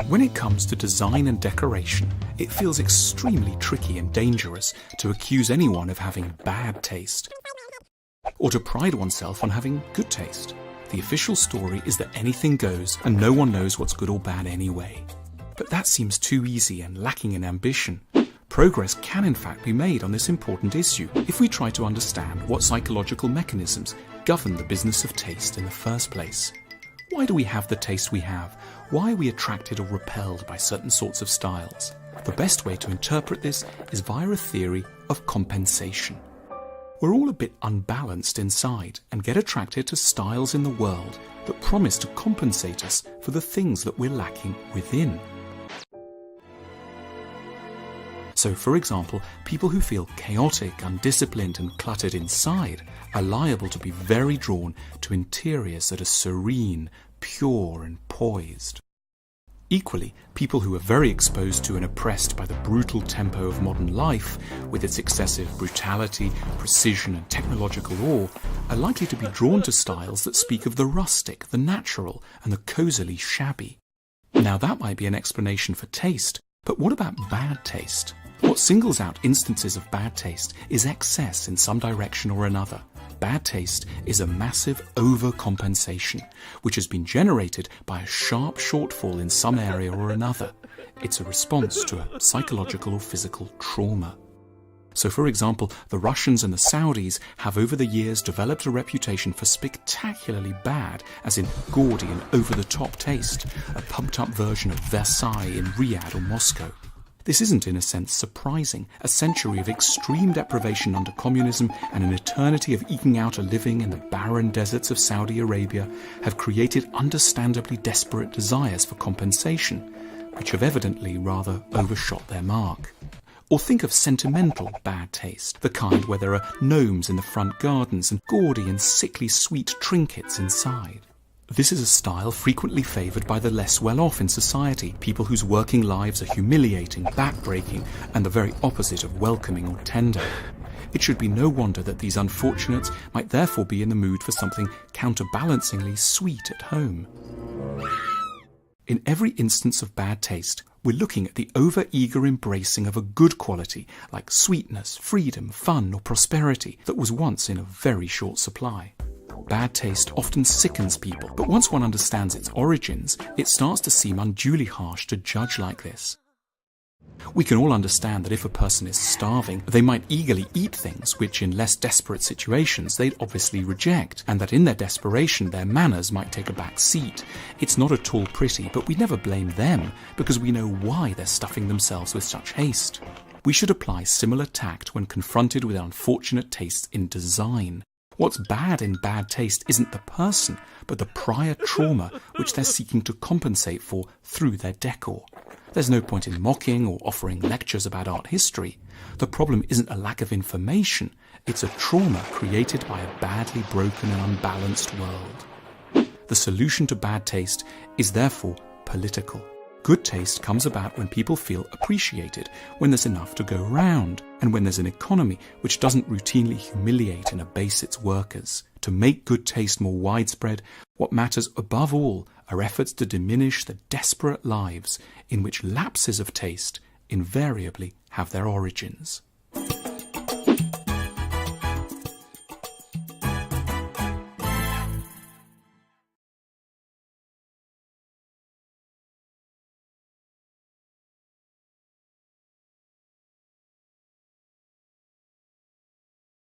When it comes to design and decoration, it feels extremely tricky and dangerous to accuse anyone of having bad taste, or to pride oneself on having good taste. The official story is that anything goes and no one knows what's good or bad anyway. But that seems too easy and lacking in ambition. Progress can in fact be made on this important issue if we try to understand what psychological mechanisms govern the business of taste in the first place. Why do we have the taste we have? Why are we attracted or repelled by certain sorts of styles? The best way to interpret this is via a theory of compensation. We're all a bit unbalanced inside and get attracted to styles in the world that promise to compensate us for the things that we're lacking within. So, for example, people who feel chaotic, undisciplined and cluttered inside are liable to be very drawn to interiors that are serene, pure and poised. Equally, people who are very exposed to and oppressed by the brutal tempo of modern life, with its excessive brutality, precision and technological awe, are likely to be drawn to styles that speak of the rustic, the natural and the cosily shabby. Now that might be an explanation for taste, but what about bad taste? What singles out instances of bad taste is excess in some direction or another. Bad taste is a massive overcompensation, which has been generated by a sharp shortfall in some area or another. It's a response to a psychological or physical trauma. So, for example, the Russians and the Saudis have over the years developed a reputation for spectacularly bad, as in gaudy and over-the-top taste, a pumped-up version of Versailles in Riyadh or Moscow. This isn't, in a sense, surprising. A century of extreme deprivation under communism and an eternity of eking out a living in the barren deserts of Saudi Arabia have created understandably desperate desires for compensation, which have evidently rather overshot their mark. Or think of sentimental bad taste, the kind where there are gnomes in the front gardens and gaudy and sickly sweet trinkets inside. This is a style frequently favoured by the less well-off in society, people whose working lives are humiliating, backbreaking, and the very opposite of welcoming or tender. It should be no wonder that these unfortunates might therefore be in the mood for something counterbalancingly sweet at home. In every instance of bad taste, we're looking at the over-eager embracing of a good quality, like sweetness, freedom, fun, or prosperity, that was once in a very short supply. Bad taste often sickens people, but once one understands its origins, it starts to seem unduly harsh to judge like this. We can all understand that if a person is starving, they might eagerly eat things which in less desperate situations they'd obviously reject, and that in their desperation their manners might take a back seat. It's not at all pretty, but we never blame them, because we know why they're stuffing themselves with such haste. We should apply similar tact when confronted with unfortunate tastes in design. What's bad in bad taste isn't the person, but the prior trauma which they're seeking to compensate for through their decor. There's no point in mocking or offering lectures about art history. The problem isn't a lack of information, it's a trauma created by a badly broken and unbalanced world. The solution to bad taste is therefore political. Good taste comes about when people feel appreciated, when there's enough to go around, and when there's an economy which doesn't routinely humiliate and abase its workers. To make good taste more widespread, what matters above all are efforts to diminish the desperate lives in which lapses of taste invariably have their origins.